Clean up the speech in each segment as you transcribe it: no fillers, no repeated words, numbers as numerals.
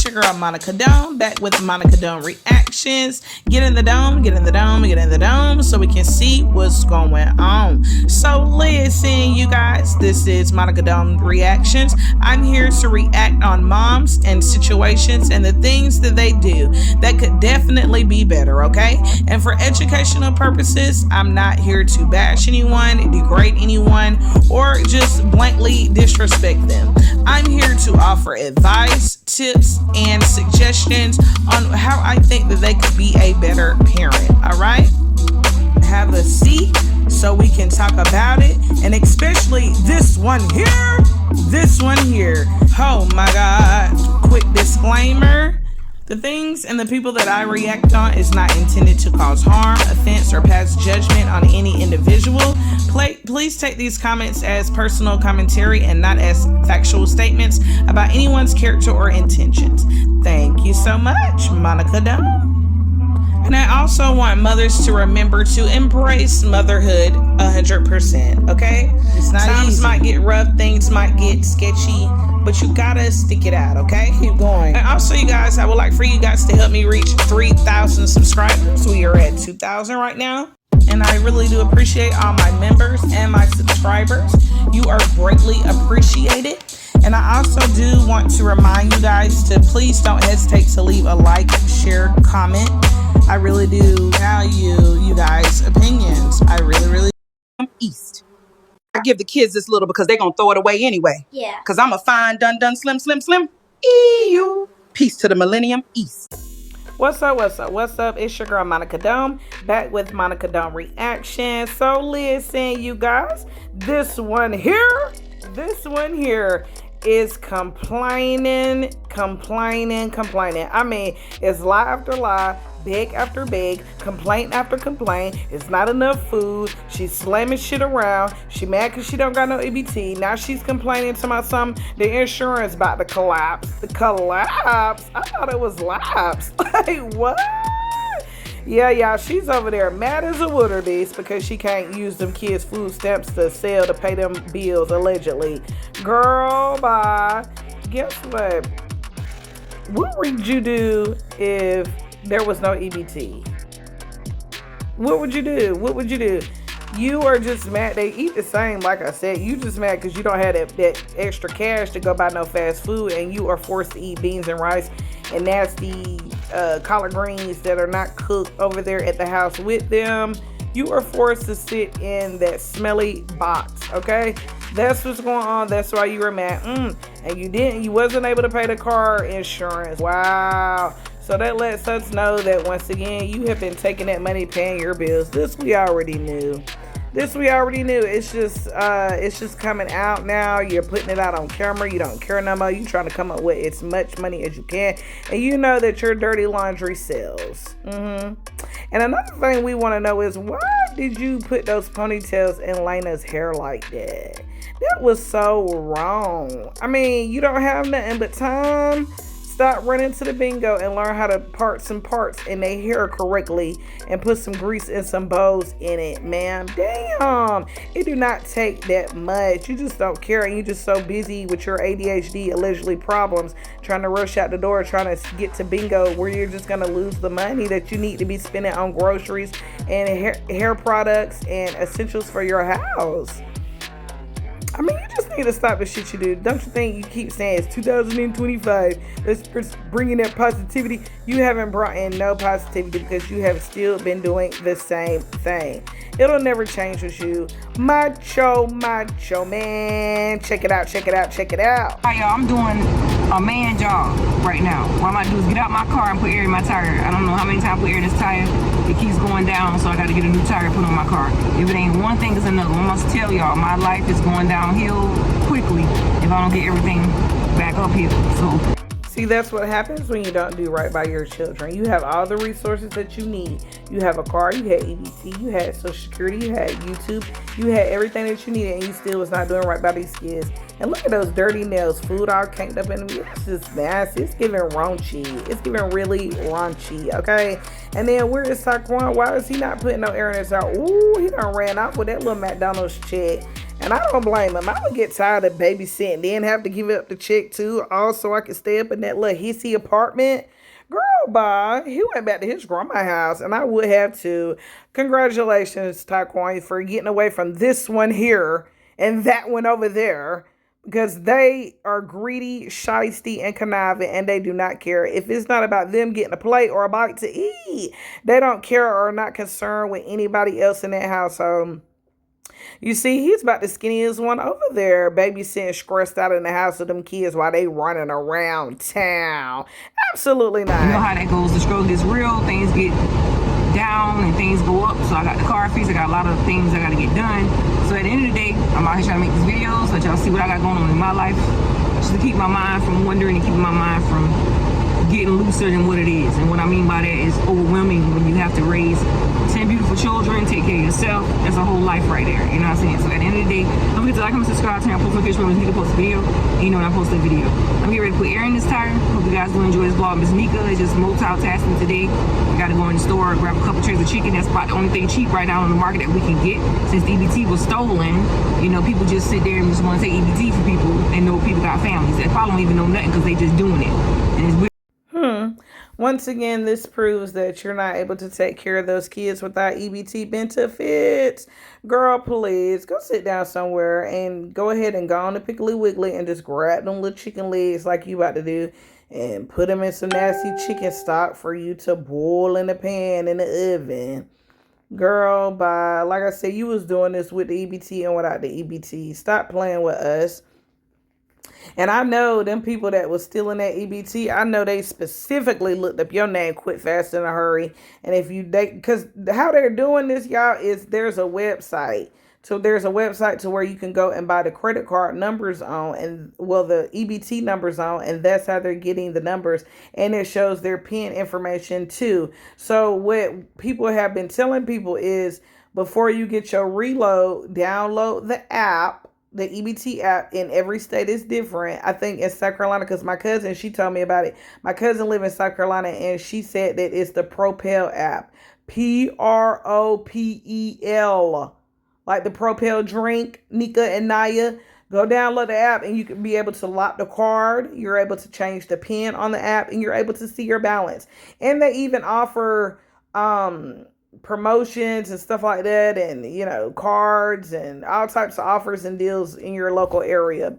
It's your girl Monica Dome, back with Monica Dome reactions. Get in the dome, get in the dome, get in the dome, so we can see what's going on. So listen, you guys, this is Monica Dome reactions. I'm here to react on moms and situations and the things that they do that could definitely be better, okay? And for educational purposes, I'm not here to bash anyone, degrade anyone, or just blankly disrespect them. I'm here to offer advice, tips, and suggestions on how I think that they could be a better parent, all right? Have a seat so we can talk about it, and especially this one here. Oh my God. Quick disclaimer. The things and the people that I react on is not intended to cause harm, offense, or pass judgment on any individual. Please take these comments as personal commentary and not as factual statements about anyone's character or intentions. Thank you so much, Monica Dome. And I also want mothers to remember to embrace motherhood 100%, okay? It's not Times easy. Might get rough, things might get sketchy, but you gotta stick it out, okay? Keep going. And also, you guys, I would like for you guys to help me reach 3,000 subscribers. We are at 2,000 right now. And I really do appreciate all my members and my subscribers. You are greatly appreciated. And I also do want to remind you guys to please don't hesitate to leave a like, share, comment. I really do value you guys' opinions. I really East. I give the kids this little because they're going to throw it away anyway. Yeah. Because I'm a fine, done, slim. Ew. Peace to the Millennium East. What's up? It's your girl Monica Dome, back with Monica Dome reaction. So listen, you guys, this one here is complaining. I mean, it's lie after lie, beg after beg, complaint after complaint. It's not enough food. She's slamming shit around. She mad because she don't got no EBT. Now she's complaining to my son. The insurance about to collapse. The collapse? I thought it was lapse. Like, what? Yeah, y'all, she's over there mad as a water beast because she can't use them kids' food stamps to sell to pay them bills, allegedly. Girl, bye. Guess what? What would you do if there was no EBT? What would you do? You are just mad. They eat the same, like I said. You just mad because you don't have that extra cash to go buy no fast food, and you are forced to eat beans and rice and nasty collard greens that are not cooked over there at the house with them. You are forced to sit in that smelly box, okay? That's what's going on. That's why you were mad. And you wasn't able to pay the car insurance. Wow. So that lets us know that once again, you have been taking that money, paying your bills. This we already knew. It's just coming out now. You're putting it out on camera. You don't care no more. You trying to come up with as much money as you can. And you know that your dirty laundry sells. And another thing we want to know is, why did you put those ponytails in Lena's hair like that? That was so wrong. I mean, you don't have nothing but time. Stop running to the bingo and learn how to part some parts in their hair correctly and put some grease and some bows in it, ma'am. Damn. It do not take that much. You just don't care, and you just so busy with your ADHD allegedly problems trying to rush out the door, trying to get to bingo where you're just going to lose the money that you need to be spending on groceries and hair products and essentials for your house. I mean, you just need to stop the shit you do. Don't you think? You keep saying it's 2025. Let's bring in that positivity. You haven't brought in no positivity because you have still been doing the same thing. It'll never change with you. Macho man. Check it out. Hi, y'all. I'm doing a man job right now. What I'm about to do is get out my car and put air in my tire. I don't know how many times I put air in this tire. It keeps going down, so I got to get a new tire put on my car. If it ain't one thing, it's another. I must tell y'all, my life is going downhill quickly if I don't get everything back up here. So. See, that's what happens when you don't do right by your children. You have all the resources that you need. You have a car, you had EBT, you had Social Security, you had YouTube, you had everything that you needed, and you still was not doing right by these kids. And look at those dirty nails, food all caked up in them. It's just nasty. It's giving raunchy. It's giving really raunchy, okay? And then where is Saquon? Why is he not putting no air in his house? Ooh, he done ran off with that little McDonald's check. And I don't blame him. I would get tired of babysitting, then have to give up the check too. Also, I could stay up in that little hissy apartment. Girl, bye. He went back to his grandma's house, and I would have to. Congratulations, Taquan, for getting away from this one here and that one over there. Because they are greedy, shisty, and conniving, and they do not care. If it's not about them getting a plate or a bite to eat, they don't care or are not concerned with anybody else in that household. You see, he's about the skinniest one over there, babysitting stressed out in the house with them kids while they running around town. Absolutely not. You know how that goes. The struggle gets real, things get down and things go up. So I got the car fees, I got a lot of things I got to get done. So at the end of the day, I'm out here trying to make this video so that y'all see what I got going on in my life, just to keep my mind from wondering and keep my mind from getting looser than what it is. And what I mean by that is overwhelming when you have to raise 10 beautiful children, take care of yourself. That's a whole life right there. You know what I'm saying? So at the end of the day, don't forget to like, comment, subscribe, turn on post notifications when you post a video. And you know when I post a video. I'm getting ready to put air in this tire. Hope you guys will enjoy this vlog. Miss Nika is just multitasking today. We got to go in the store, grab a couple trays of chicken. That's about the only thing cheap right now on the market that we can get. Since the EBT was stolen, you know, people just sit there and just want to take EBT for people and know people got families. They probably don't even know nothing because they just doing it. And it's weird. Once again, this proves that you're not able to take care of those kids without EBT benefits. Girl, please go sit down somewhere and go ahead and go on to Piggly Wiggly and just grab them little chicken legs like you about to do and put them in some nasty chicken stock for you to boil in the pan in the oven. Girl, bye. Like I said, you was doing this with the EBT and without the EBT. Stop playing with us. And I know them people that was stealing that EBT, I know they specifically looked up your name quick, fast, in a hurry. And if you, because how they're doing this, y'all, is there's a website. So there's a website to where you can go and buy the credit card numbers on and, well, the EBT numbers on, and that's how they're getting the numbers. And it shows their PIN information too. So what people have been telling people is before you get your reload, download the app. The EBT app in every state is different. I think in South Carolina, because my cousin, she told me about it. My cousin lives in South Carolina, and she said that it's the Propel app. Propel. Like the Propel drink, Nika and Naya. Go download the app, and you can be able to lock the card. You're able to change the PIN on the app, and you're able to see your balance. And they even offer promotions and stuff like that, and you know, cards and all types of offers and deals in your local area.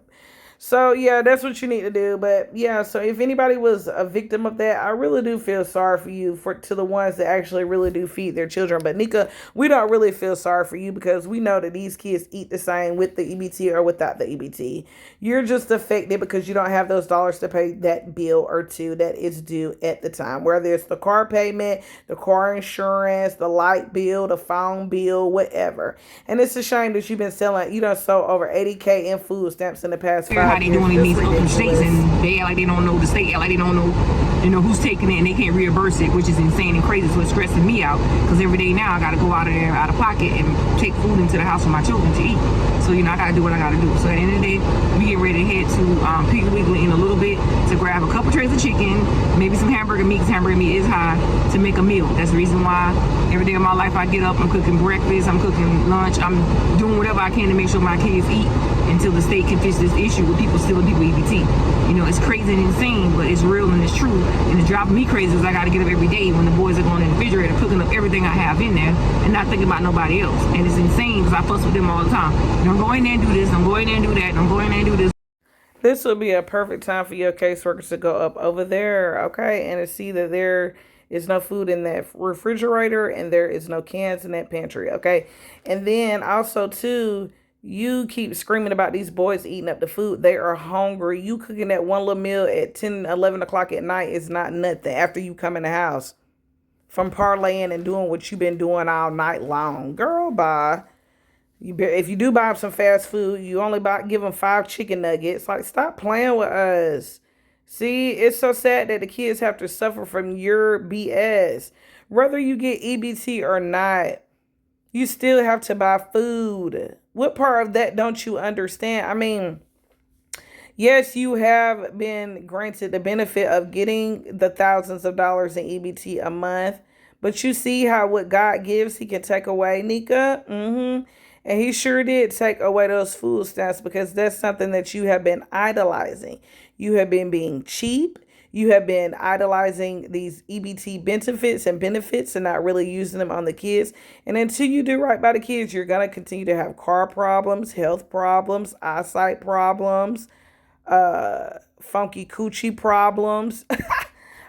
So yeah, that's what you need to do. But yeah, so if anybody was a victim of that, I really do feel sorry for you, to the ones that actually really do feed their children. But Nika, we don't really feel sorry for you because we know that these kids eat the same with the EBT or without the EBT. You're just affected because you don't have those dollars to pay that bill or two that is due at the time, whether it's the car payment, the car insurance, the light bill, the phone bill, whatever. And it's a shame that you've been selling, you know, so over 80K in food stamps in the past 5 years. How they doing in these open states, and they act like they don't know the state, act like they don't know, you know, who's taking it, and they can't reimburse it, which is insane and crazy. So it's stressing me out because every day now I got to go out of there out of pocket and take food into the house for my children to eat. So you know, I got to do what I got to do. So at the end of the day, we get ready to head to Piggly Wiggly in a little bit to grab a couple trays of chicken, maybe some hamburger meat, because hamburger meat is high, to make a meal. That's the reason why every day of my life I get up, I'm cooking breakfast, I'm cooking lunch, I'm doing whatever I can to make sure my kids eat until the state can fix this issue with people stealing people EBT. You know, it's crazy and insane, but it's real and it's true. And it's driving me crazy because I got to get up every day when the boys are going in the refrigerator, cooking up everything I have in there and not thinking about nobody else. And it's insane because I fuss with them all the time. Don't go in there and do this, don't go in there and do that, don't go in there and do this. This would be a perfect time for your caseworkers to go up over there, okay, and to see that there is no food in that refrigerator and there is no cans in that pantry, okay? And then also, too, you keep screaming about these boys eating up the food. They are hungry. You cooking that one little meal at 10, 11 o'clock at night is not nothing after you come in the house from parlaying and doing what you've been doing all night long. Girl, bye. If you do buy them some fast food, you only give them 5 chicken nuggets. Like, stop playing with us. See, it's so sad that the kids have to suffer from your BS. Whether you get EBT or not, you still have to buy food. What part of that don't you understand? I mean, yes, you have been granted the benefit of getting the thousands of dollars in EBT a month, but you see how what God gives, he can take away, Nika. And he sure did take away those food stamps because that's something that you have been idolizing. You have been being cheap. You have been idolizing these EBT benefits and not really using them on the kids. And until you do right by the kids, you're going to continue to have car problems, health problems, eyesight problems, funky coochie problems.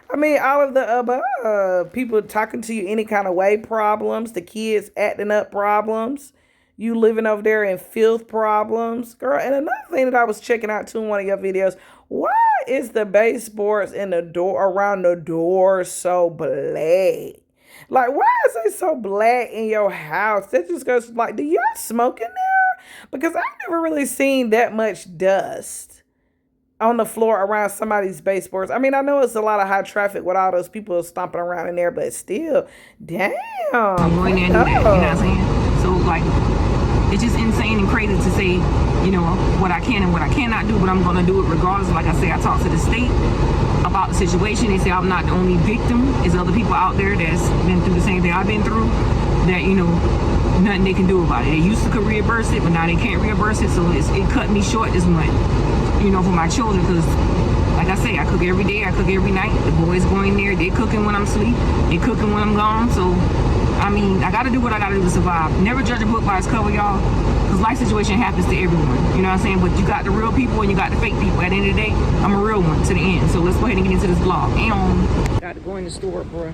I mean, all of the above. People talking to you any kind of way problems, the kids acting up problems, you living over there in filth problems. Girl, and another thing that I was checking out too in one of your videos, why is the baseboards in the door around the door so black? Like, why is it so black in your house? That just goes like, do y'all smoke in there? Because I've never really seen that much dust on the floor around somebody's baseboards. I mean, I know it's a lot of high traffic with all those people stomping around in there, but still, damn. I'm going there and do that, you know what I'm saying? So, like, it's just insane and crazy to say, you know, what I can and what I cannot do, but I'm going to do it regardless. Like I say, I talked to the state about the situation. They say I'm not the only victim. There's other people out there that's been through the same thing I've been through that, you know, nothing they can do about it. They used to could reimburse it, but now they can't reimburse it, so it cut me short this month, you know, for my children, because like I say, I cook every day, I cook every night. The boys go in there, they cooking when I'm asleep, they cooking when I'm gone. So I mean, I gotta do what I gotta do to survive. Never judge a book by its cover, y'all, because life situation happens to everyone, you know what I'm saying? But you got the real people and you got the fake people. At the end of the day, I'm a real one to the end. So let's go ahead and get into this vlog. And gotta go in the store, bro.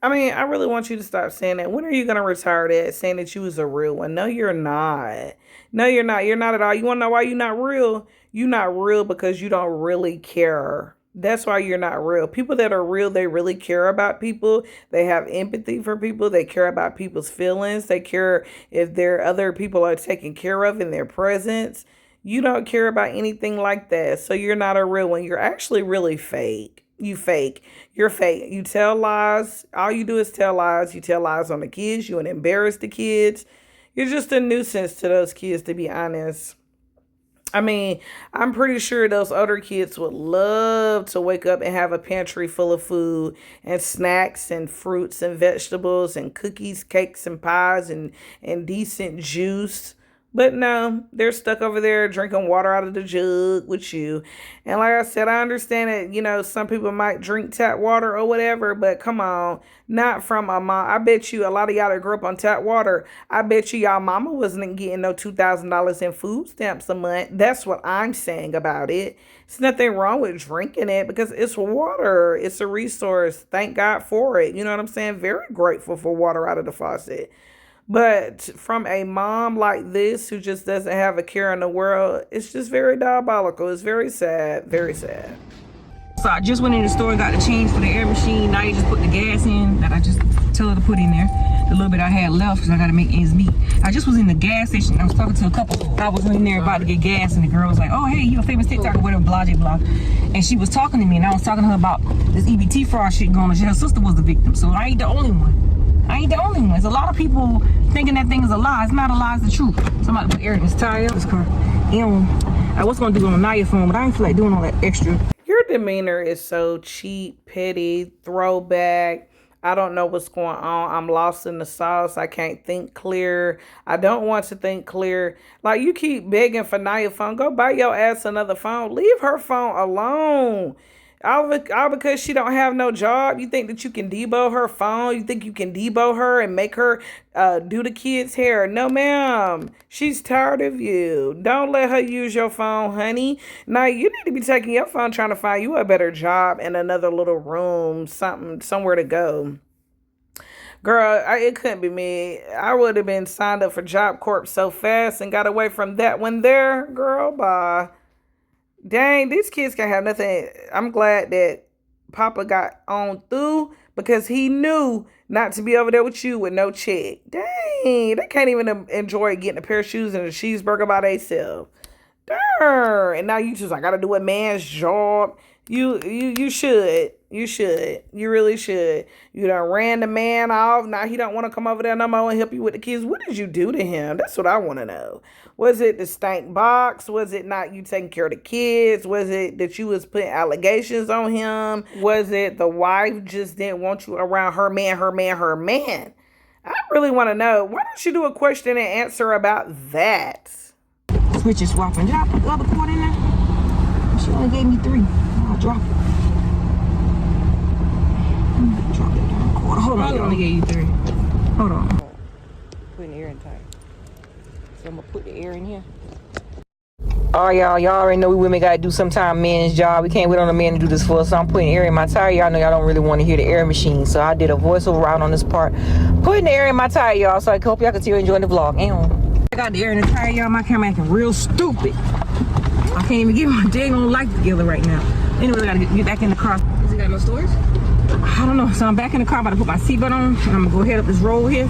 I mean, I really want you to stop saying that. When are you going to retire that, saying that you was a real one? No, you're not. No, you're not. You're not at all. You want to know why you're not real? You're not real because you don't really care. That's why you're not real. People that are real, they really care about people. They have empathy for people. They care about people's feelings. They care if their other people are taken care of in their presence. You don't care about anything like that. So you're not a real one. You're actually really fake. You fake. You're fake. You tell lies. All you do is tell lies. You tell lies on the kids. You embarrass the kids. You're just a nuisance to those kids, to be honest. I mean, I'm pretty sure those older kids would love to wake up and have a pantry full of food and snacks and fruits and vegetables and cookies, cakes, and pies and decent juice. But no, they're stuck over there drinking water out of the jug with you. And like I said, I understand that, you know, some people might drink tap water or whatever, but come on, not from a mom. I bet you a lot of y'all that grew up on tap water, I bet you y'all mama wasn't getting no $2,000 in food stamps a month. That's what I'm saying about it. There's nothing wrong with drinking it because it's water. It's a resource. Thank God for it. You know what I'm saying? Very grateful for water out of the faucet. But from a mom like this who just doesn't have a care in the world, it's just very diabolical. It's very sad. Very sad. So I just went in the store and got the change for the air machine. Now you just put the gas in that I just tell her to put in there. The little bit I had left because I got to make ends meet. I just was in the gas station. I was talking to a couple. I was in there about to get gas and the girl was like, oh, hey, you a famous TikToker, whatever, blah, blah, blah. And she was talking to me and I was talking to her about this EBT fraud shit going on. Her sister was the victim. So I ain't the only one. I ain't the only one. There's a lot of people thinking that thing is a lie. It's not a lie, it's the truth. Somebody put air in this tire. This car. I was going to do it on Naya phone, but I ain't feel like doing all that extra. Your demeanor is so cheap, petty, throwback. I don't know what's going on. I'm lost in the sauce. I can't think clear. I don't want to think clear. Like, you keep begging for Naya phone. Go buy your ass another phone. Leave her phone alone. All because she don't have no job. You think that you can debo her phone? You think you can debo her and make her do the kids' hair? No, ma'am. She's tired of you. Don't let her use your phone, honey. Now, you need to be taking your phone trying to find you a better job in another little room, somewhere to go. Girl, it couldn't be me. I would have been signed up for Job Corp so fast and got away from that one there. Girl, bye. Dang, these kids can't have nothing. I'm glad that Papa got on through because he knew not to be over there with you with no check. Dang, they can't even enjoy getting a pair of shoes and a cheeseburger by themselves. Darn. And now you just, I got to do a man's job. You should. You should. You really should. You done ran the man off. Now he don't want to come over there no more and help you with the kids. What did you do to him? That's what I want to know. Was it the stank box? Was it not you taking care of the kids? Was it that you was putting allegations on him? Was it the wife just didn't want you around her man? I really want to know. Why don't you do a question and answer about that? Switch is swapping. Did I put the other cord in there? She only gave me 3. I'll drop it. Drop that darn cord. Hold on. She only gave you 3. Hold on. Putting the air in tight. So I'm gonna put the air in here. All right, y'all already know we women gotta do sometime men's job. We can't wait on a man to do this for us. So I'm putting air in my tire. Y'all know y'all don't really want to hear the air machine. So I did a voiceover out on this part. Putting the air in my tire, y'all. So I hope y'all continue enjoying the vlog. I got the air in the tire, y'all. My camera acting real stupid. I can't even get my dang life together right now. Anyway, I gotta get back in the car. Has it got no storage? I don't know. So I'm back in the car, about to put my seatbelt on. And I'm gonna go head up this road here.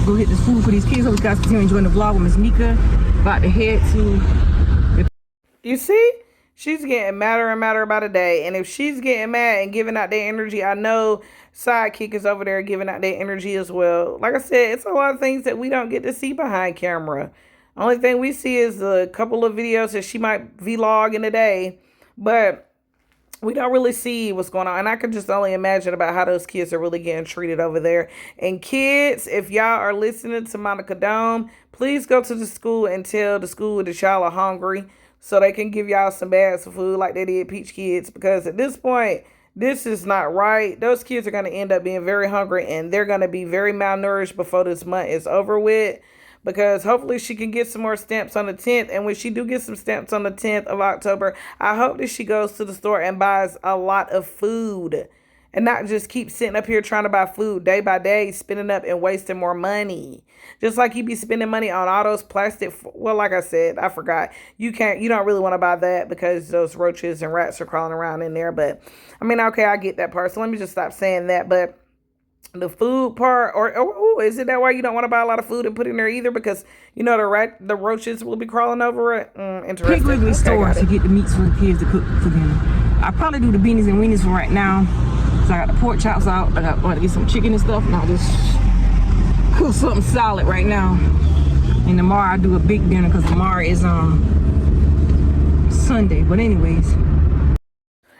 Go get this food for these kids. Hope you guys continue enjoying the vlog with Miss Mika. About to head to... You see? She's getting madder and madder about a day. And if she's getting mad and giving out their energy, I know Sidekick is over there giving out their energy as well. Like I said, it's a lot of things that we don't get to see behind camera. Only thing we see is a couple of videos that she might vlog in a day. But we don't really see what's going on. And I can just only imagine about how those kids are really getting treated over there. And kids, if y'all are listening to Monica Dome, please go to the school and tell the school that y'all are hungry, so they can give y'all some bags of food like they did Peach Kids. Because at this point, this is not right. Those kids are going to end up being very hungry, and they're going to be very malnourished before this month is over with. Because hopefully she can get some more stamps on the 10th. And when she do get some stamps on the 10th of October, I hope that she goes to the store and buys a lot of food. And not just keep sitting up here trying to buy food day by day, spending up and wasting more money. Just like you be spending money on all those plastic. Well, like I said, I forgot. You don't really want to buy that because those roaches and rats are crawling around in there. But I mean, okay, I get that part. So let me just stop saying that. But the food part, or is it that why you don't want to buy a lot of food and put in there either? Because, you know, the roaches will be crawling over it. Interesting. Pick Wrigley store to get the meats for the kids to cook for dinner. I probably do the beanies and weenies for right now. So I got the pork chops out. I got to get some chicken and stuff. And I'll just cook something solid right now. And tomorrow I do a big dinner because tomorrow is Sunday. But anyways.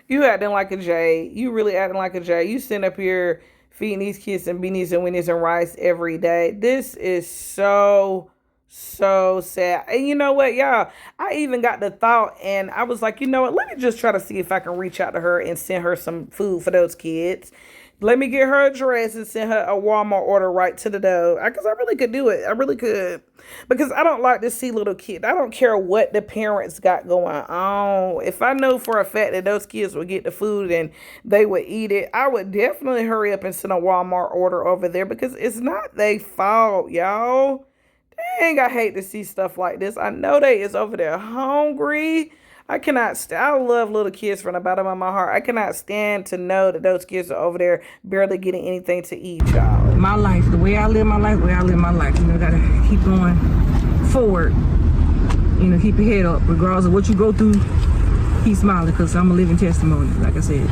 You acting like a J. You really acting like a J. You sitting up here feeding these kids some beanies and weenies and rice every day. This is so sad. And you know what, y'all? I even got the thought, and I was like, you know what? Let me just try to see if I can reach out to her and send her some food for those kids. Let me get her address and send her a Walmart order right to the door. Because I really could do it. I really could. Because I don't like to see little kids. I don't care what the parents got going on. If I know for a fact that those kids would get the food and they would eat it, I would definitely hurry up and send a Walmart order over there. Because it's not their fault, y'all. Dang, I hate to see stuff like this. I know they is over there hungry. I love little kids from the bottom of my heart. I cannot stand to know that those kids are over there barely getting anything to eat, y'all. My life, the way I live my life, You know, gotta keep going forward. You know, keep your head up. Regardless of what you go through, keep smiling, because I'm a living testimony. Like I said,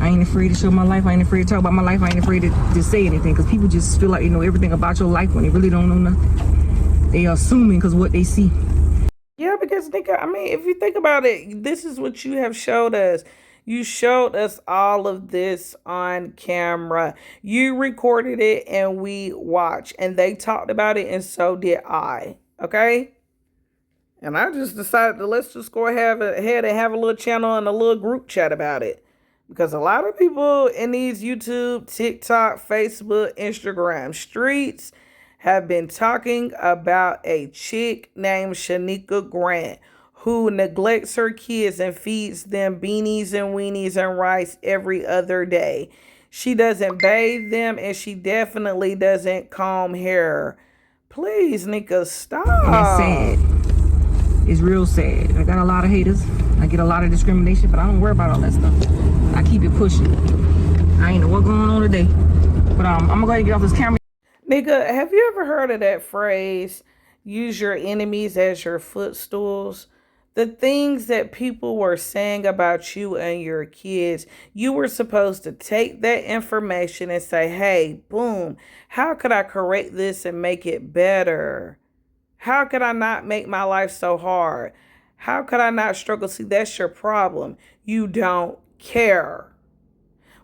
I ain't afraid to show my life. I ain't afraid to talk about my life. I ain't afraid to say anything, because people just feel like they know everything about your life when they really don't know nothing. They are assuming because what they see. Yeah, because if you think about it, this is what you have showed us. You showed us all of this on camera. You recorded it and we watched, and they talked about it, and so did I. Okay? And I just decided let's just go ahead and have a little channel and a little group chat about it. Because a lot of people in these YouTube, TikTok, Facebook, Instagram streets have been talking about a chick named Shanika Grant who neglects her kids and feeds them beanies and weenies and rice every other day. She doesn't bathe them, and she definitely doesn't comb hair. Please, Nika, stop. And it's sad. It's real sad. I got a lot of haters. I get a lot of discrimination, but I don't worry about all that stuff. I keep it pushing. I ain't know what's going on today. But I'm gonna go ahead and get off this camera. Nigga, have you ever heard of that phrase, use your enemies as your footstools? The things that people were saying about you and your kids, you were supposed to take that information and say, hey, boom, how could I correct this and make it better? How could I not make my life so hard? How could I not struggle? See, that's your problem. You don't care.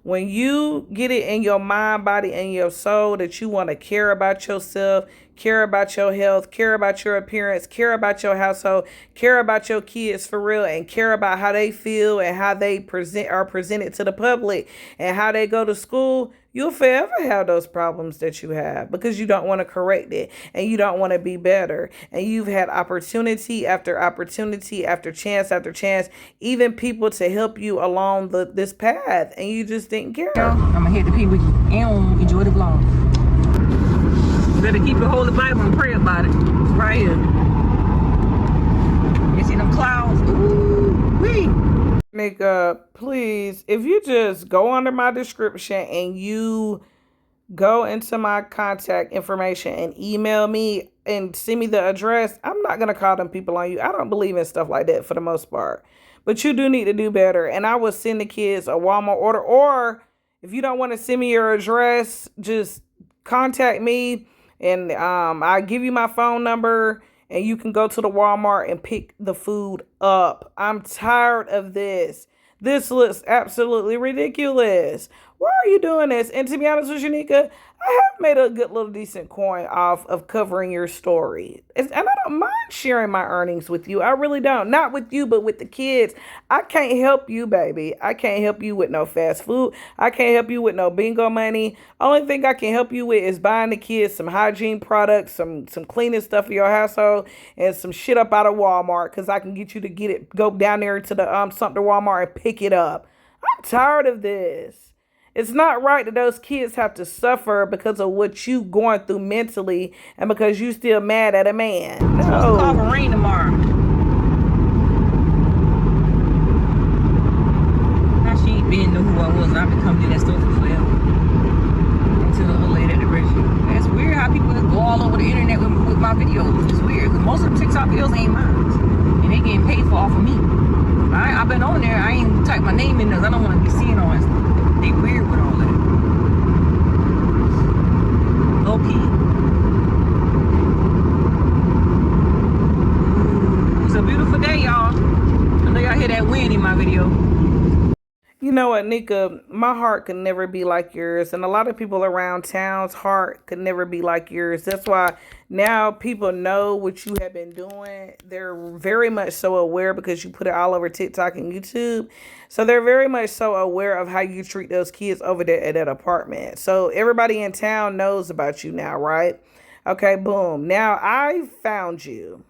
When you get it in your mind, body, and your soul that you want to care about yourself, care about your health, care about your appearance, care about your household, care about your kids for real, and care about how they feel and how they are presented to the public and how they go to school, you'll forever have those problems that you have because you don't want to correct it and you don't want to be better. And you've had opportunity after opportunity after chance, even people to help you along this path, and you just didn't care. I'm gonna hit the P with you and enjoy the vlog. Better keep the Holy Bible and pray about it. It's right here. You see them clouds? Ooh, wee. Nigga, please, if you just go under my description and you go into my contact information and email me and send me the address, I'm not going to call them people on you. I don't believe in stuff like that for the most part. But you do need to do better. And I will send the kids a Walmart order. Or if you don't want to send me your address, just contact me and I'll give you my phone number and you can go to the Walmart and pick the food up. I'm tired of this. This looks absolutely ridiculous. Why are you doing this? And to be honest with you, Nika, I have made a good little decent coin off of covering your story. And I don't mind sharing my earnings with you. I really don't. Not with you, but with the kids. I can't help you, baby. I can't help you with no fast food. I can't help you with no bingo money. Only thing I can help you with is buying the kids some hygiene products, some cleaning stuff for your household, and some shit up out of Walmart because I can get you to go down there to the Sumter Walmart and pick it up. I'm tired of this. It's not right that those kids have to suffer because of what you going through mentally and because you still mad at a man. No. It's supposed to call for rain tomorrow. Now she ain't been know who I was. I've been coming to that store for forever. Until the old lady at the register. That's weird how people go all over the internet with my videos. It's weird because most of the TikTok videos ain't mine. And they getting paid for off of me. I've been on there. I ain't typed my name in there. I don't want to be seen on it. They weird with all that. Low key. It's a beautiful day, y'all. I know y'all hear that wind in my video. You know what, Nika, my heart could never be like yours. And a lot of people around town's heart could never be like yours. That's why now people know what you have been doing. They're very much so aware because you put it all over TikTok and YouTube. So they're very much so aware of how you treat those kids over there at that apartment. So everybody in town knows about you now, right? Okay, boom. Now I found you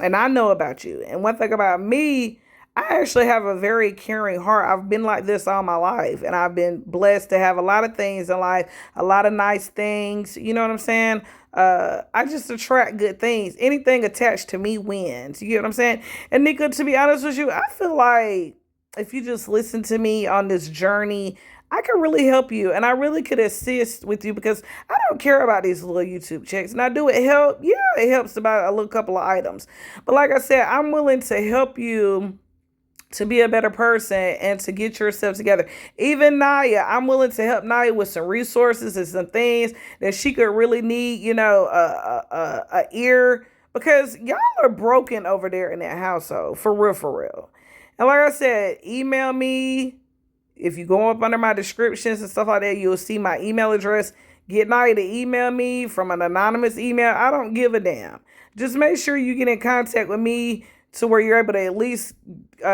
and I know about you. And one thing about me, I actually have a very caring heart. I've been like this all my life, and I've been blessed to have a lot of things in life, a lot of nice things. You know what I'm saying? I just attract good things. Anything attached to me wins. You get what I'm saying? And Nika, to be honest with you, I feel like if you just listen to me on this journey, I can really help you, and I really could assist with you because I don't care about these little YouTube checks. Now, do it help? Yeah, it helps about a little couple of items. But like I said, I'm willing to help you to be a better person and to get yourself together. Even Naya, I'm willing to help Naya with some resources and some things that she could really need, you know, a ear, because y'all are broken over there in that household, for real, for real. And like I said, email me. If you go up under my descriptions and stuff like that, you'll see my email address. Get Naya to email me from an anonymous email. I don't give a damn. Just make sure you get in contact with me to where you're able to at least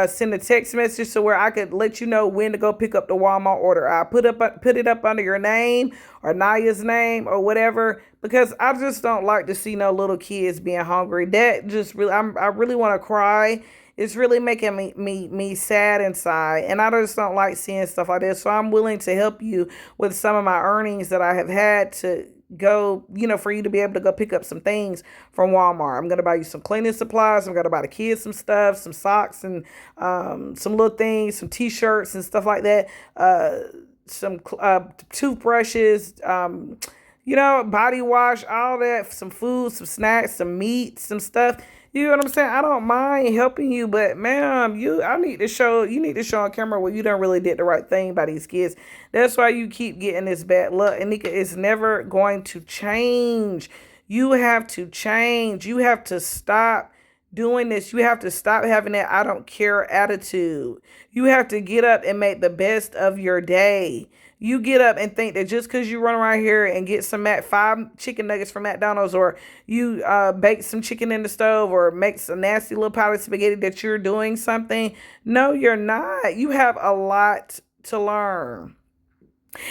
send a text message so where I could let you know when to go pick up the Walmart order. I put it up under your name or Naya's name or whatever, because I just don't like to see no little kids being hungry. That just really, I really want to cry. It's really making me sad inside, and I just don't like seeing stuff like this. So I'm willing to help you with some of my earnings that I have had to go, you know, for you to be able to go pick up some things from Walmart. I'm going to buy you some cleaning supplies. I'm going to buy the kids some stuff, some socks and some little things, some t-shirts and stuff like that. Some toothbrushes, you know, body wash, all that, some food, some snacks, some meat, some stuff. You know what I'm saying? I don't mind helping you, but ma'am, you need to show on camera where you done really did the right thing by these kids. That's why you keep getting this bad luck. And Nika, it's never going to change. You have to change. You have to stop doing this. You have to stop having that I don't care attitude. You have to get up and make the best of your day. You get up and think that just because you run around here and get some 5 chicken nuggets from McDonald's, or you bake some chicken in the stove, or make some nasty little pot of spaghetti, that you're doing something. No, you're not. You have a lot to learn.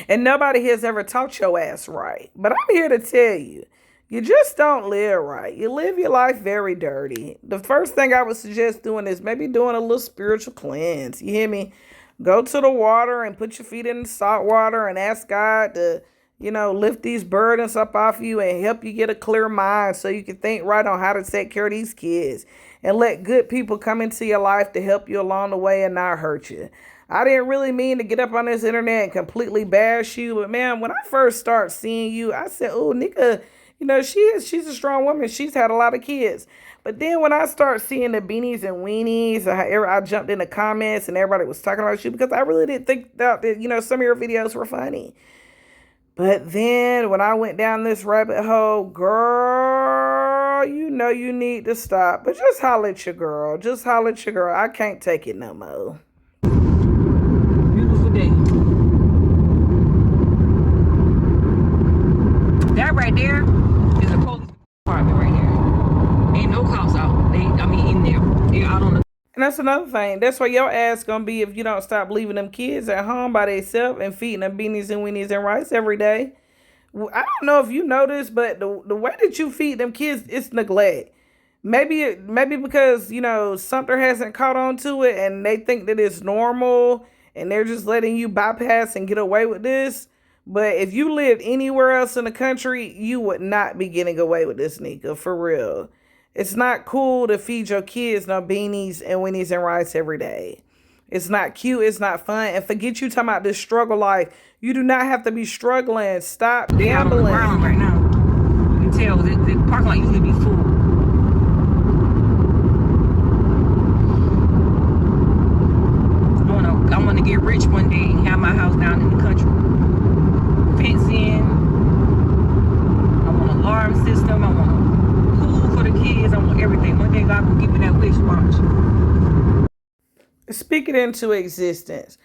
And nobody has ever taught your ass right. But I'm here to tell you, you just don't live right. You live your life very dirty. The first thing I would suggest doing is maybe doing a little spiritual cleanse. You hear me? Go to the water and put your feet in the salt water and ask God to, lift these burdens up off you and help you get a clear mind so you can think right on how to take care of these kids. And let good people come into your life to help you along the way and not hurt you. I didn't really mean to get up on this internet and completely bash you, but man, when I first started seeing you, I said, "Oh, Nika, she's a strong woman. She's had a lot of kids." But then when I start seeing the beanies and weenies, I jumped in the comments and everybody was talking about you, because I really didn't think that some of your videos were funny. But then when I went down this rabbit hole, girl, you need to stop. But just holler at your girl. Just holler at your girl. I can't take it no more. Beautiful day. That right there is the police department right there. Ain't no cops out. In there. They're out on the. And that's another thing. That's why your ass gonna be if you don't stop leaving them kids at home by themselves and feeding them beanies and weenies and rice every day. I don't know if you noticed, but the way that you feed them kids, it's neglect. Maybe because something hasn't caught on to it and they think that it's normal and they're just letting you bypass and get away with this. But if you lived anywhere else in the country, you would not be getting away with this, Nika, for real. It's not cool to feed your kids no beanies and weenies and rice every day. It's not cute. It's not fun. And forget you talking about this struggle life. You do not have to be struggling. Stop gambling. They're out on the ground right now. You can tell the parking lot usually be full. I want to get rich one day and have my house down in the country. Fence in. I want an alarm system. I want a pool for the kids. I want everything. One day God will give me that wish. Watch. Speak it into existence.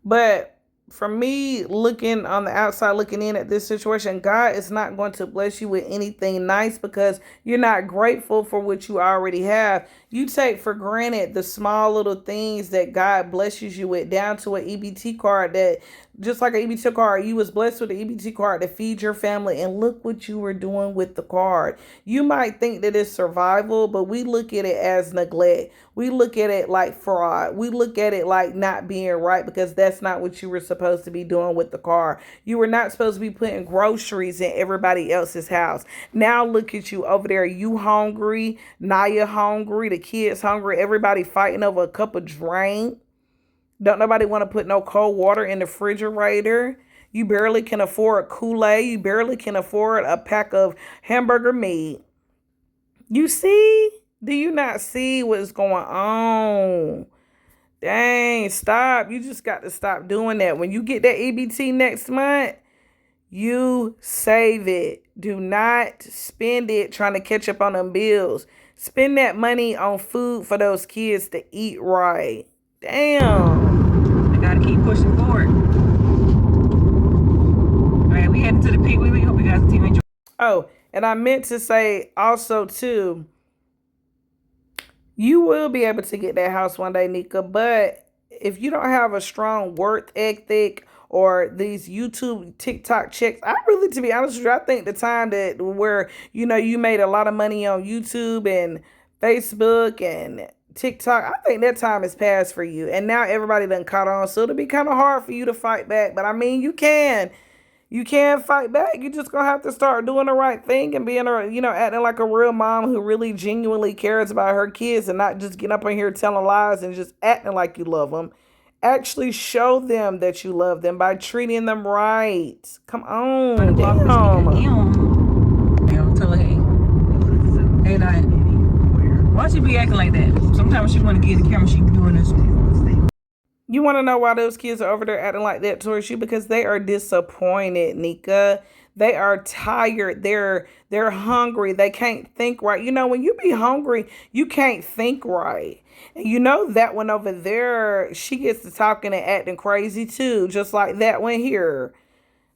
But for me, looking on the outside, looking in at this situation, God is not going to bless you with anything nice because you're not grateful for what you already have. You take for granted the small little things that God blesses you with, down to an EBT card that, just like an EBT card, you was blessed with an EBT card to feed your family, and look what you were doing with the card. You might think that it's survival, but we look at it as neglect. We look at it like fraud. We look at it like not being right, because that's not what you were supposed to be doing with the card. You were not supposed to be putting groceries in everybody else's house. Now look at you over there. You hungry, Naya hungry, the kids hungry, everybody fighting over a cup of drink. Don't nobody want to put no cold water in the refrigerator. You barely can afford Kool-Aid. You barely can afford a pack of hamburger meat. You see? Do you not see what's going on? Dang, stop. You just got to stop doing that. When you get that EBT next month, you save it. Do not spend it trying to catch up on them bills. Spend that money on food for those kids to eat right. Damn. I gotta keep pushing forward. All right, we heading to the peak. We hope you guys enjoy. Oh, and I meant to say also too, you will be able to get that house one day, Nika, but if you don't have a strong work ethic or these YouTube, TikTok checks, to be honest with you, I think the time that where, you made a lot of money on YouTube and Facebook and TikTok, I think that time has passed for you. And now everybody done caught on. So it'll be kind of hard for you to fight back. But I mean, you can fight back. You just gonna have to start doing the right thing and being acting like a real mom who really genuinely cares about her kids, and not just getting up in here telling lies and just acting like you love them. Actually show them that you love them by treating them right. Come on. Damn. Tell her, hey, why she be acting like that? Sometimes she want to get the camera, she be doing this. You want to know why those kids are over there acting like that towards you? Because they are disappointed, Nika. They are tired. They're hungry. They can't think right. You know, when you be hungry, you can't think right. And you know that one over there, she gets to talking and acting crazy too, just like that one here.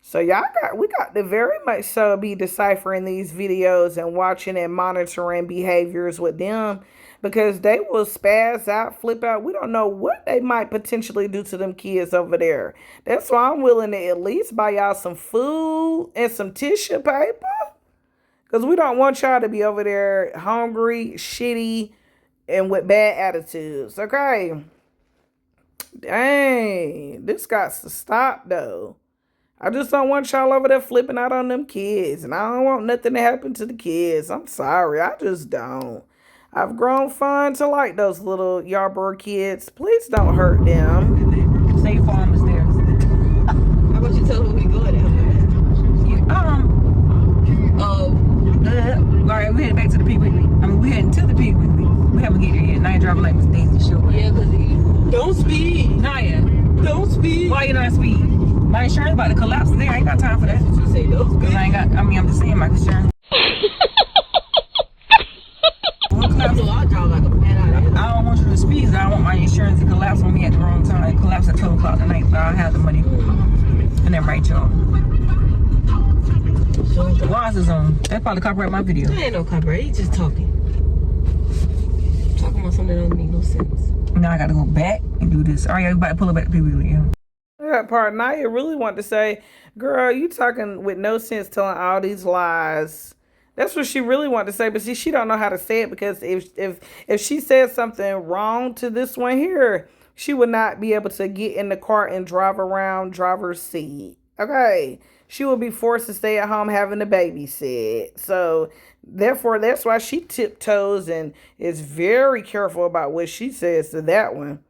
So we got to very much so be deciphering these videos and watching and monitoring behaviors with them because they will spaz out, flip out. We don't know what they might potentially do to them kids over there. That's why I'm willing to at least buy y'all some food and some tissue paper because we don't want y'all to be over there hungry, shitty, and with bad attitudes. Okay. Dang, this got to stop though. I just don't want y'all over there flipping out on them kids. And I don't want nothing to happen to the kids. I'm sorry. I just don't. I've grown fond to like those little Yarborough kids. Please don't hurt them. State Farm is there. How about you tell who we going All right, we headed back to the Pig Weekly. I mean, we heading to the Pig Weekly. We haven't get there yet. Now you driving like Miss Daisy Show. Yeah, because don't speed. Naya, Don't speed. why you not speed? My insurance about to collapse today. I ain't got time for that. You say don't speed. Cause I ain't got. I mean, I'm just saying my insurance. So I'll drive like a man out of I don't want you to speed. I don't want my insurance to collapse on me at the wrong time. It collapse at 12 o'clock tonight, so I'll have the money. And then right, y'all. Why is this on? They probably copyright my video. There ain't no copyright. He just talking. Talking about something that don't make no sense. Now I gotta go back and do this. All right, everybody pull it back to Pee Wee. Yeah. That part, Naya really want to say, girl, you talking with no sense telling all these lies. That's what she really wanted to say, but see, she don't know how to say it because if she said something wrong to this one here, she would not be able to get in the car and drive around driver's seat. Okay. She will be forced to stay at home having the babysit. So therefore, that's why she tiptoes and is very careful about what she says to that one.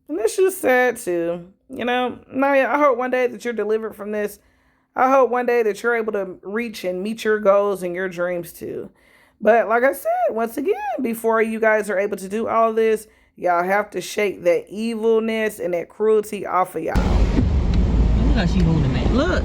And it's just sad too. You know, Naya, I hope one day that you're delivered from this. I hope one day that you're able to reach and meet your goals and your dreams too. But like I said, once again, before you guys are able to do all of this, y'all have to shake that evilness and that cruelty off of y'all. Look how she holding it. Look.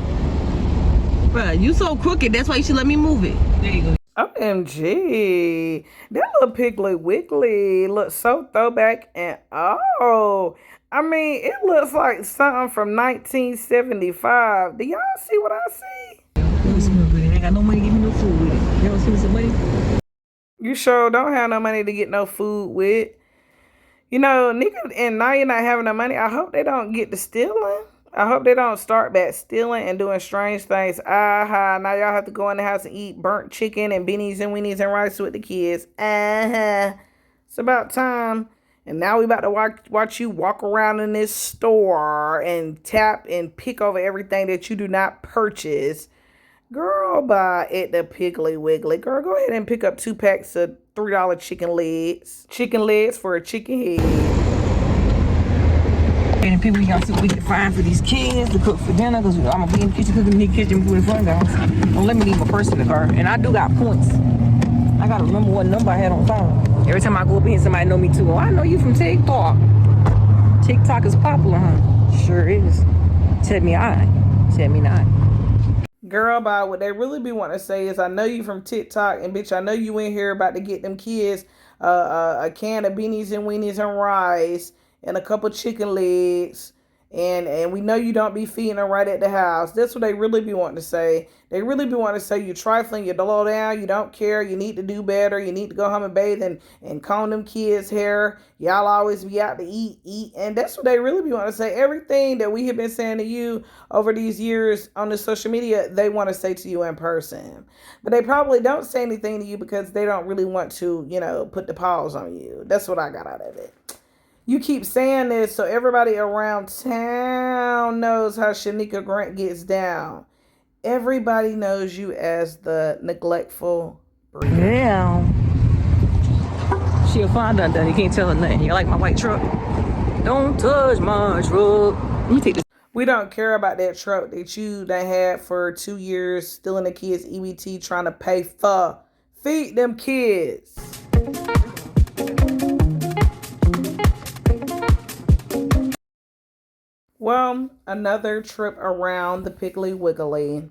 Bruh, you so crooked. That's why you should let me move it. There you go. OMG. That little Piggly Wiggly looks so throwback and oh. I mean, it looks like something from 1975. Do y'all see what I see? It smell good. I ain't got no money to give me no food with it. You ever see me some money? You sure don't have no money to get no food with. You know, nigga and Naya not having no money. I hope they don't get to stealing. I hope they don't start back stealing and doing strange things. Now y'all have to go in the house and eat burnt chicken and beanies and weenies and rice with the kids. It's about time. And now we about to watch you walk around in this store and tap and pick over everything that you do not purchase. Girl, buy at the Piggly Wiggly. Girl, go ahead and pick up 2 packs of $3 chicken legs. Chicken legs for a chicken head. And people gonna see what we can find for these kids to cook for dinner because I'm gonna be in the kitchen cooking in the kitchen with fun guys. Don't let me leave my purse in the car. And I do got points. I gotta remember what number I had on phone. Every time I go up here, somebody know me too. Oh, I know you from TikTok. TikTok is popular, huh? Sure is. Tell me I. Tell me not. Girl, bye. What they really be wanting to say is, I know you from TikTok, and bitch, I know you in here about to get them kids a can of beanies and weenies and rice and a couple chicken legs. And we know you don't be feeding them right at the house. That's what they really be wanting to say. They really be wanting to say you trifling, you low down, you don't care, you need to do better, you need to go home and bathe and comb them kids' hair. Y'all always be out to eat. And that's what they really be wanting to say. Everything that we have been saying to you over these years on the social media, they want to say to you in person. But they probably don't say anything to you because they don't really want to, put the pause on you. That's what I got out of it. You keep saying this so everybody around town knows how Shanika Grant gets down. Everybody knows you as the neglectful breeder. Yeah. She'll find undone. You can't tell her nothing. You like my white truck? Don't touch my truck. Let me take this. We don't care about that truck that you done had for 2 years, stealing the kids' EBT, trying to pay for. Feed them kids. Well, another trip around the Piggly Wiggly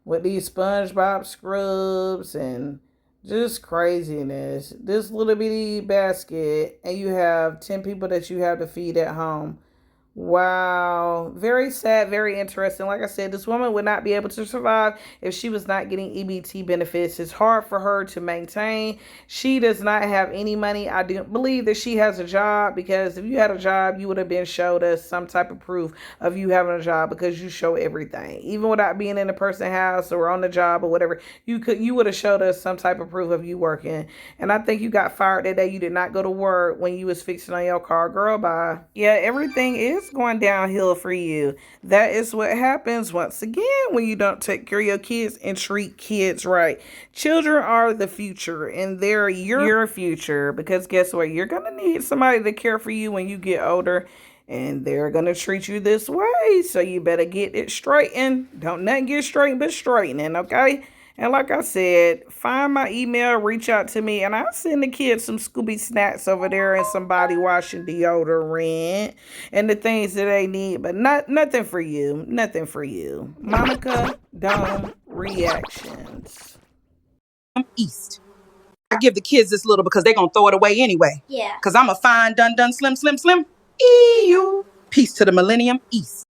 with these SpongeBob scrubs and just craziness. This little bitty basket, and you have 10 people that you have to feed at home. Wow. Very sad, very interesting. Like I said, this woman would not be able to survive if she was not getting EBT benefits. It's hard for her to maintain. She does not have any money. I do believe that she has a job, because if you had a job, you would have been showed us some type of proof of you having a job, because you show everything. Even without being in the person's house or on the job or whatever, you would have showed us some type of proof of you working. And I think you got fired that day. You did not go to work when you was fixing on your car. Girl, bye. Yeah, everything is going downhill for you. That is what happens once again when you don't take care of your kids and treat kids right. Children are the future, and they're your future, because guess what? You're going to need somebody to care for you when you get older, and they're going to treat you this way. So you better get it straightened. Don't nothing get straightened but straightening, okay? And like I said, find my email, reach out to me, and I'll send the kids some Scooby snacks over there and some body wash and deodorant and the things that they need, but nothing for you. Nothing for you. Monica Dome Reactions. East. I give the kids this little because they're going to throw it away anyway. Yeah. Because I'm a fine, done, slim. Ew. Peace to the Millennium East.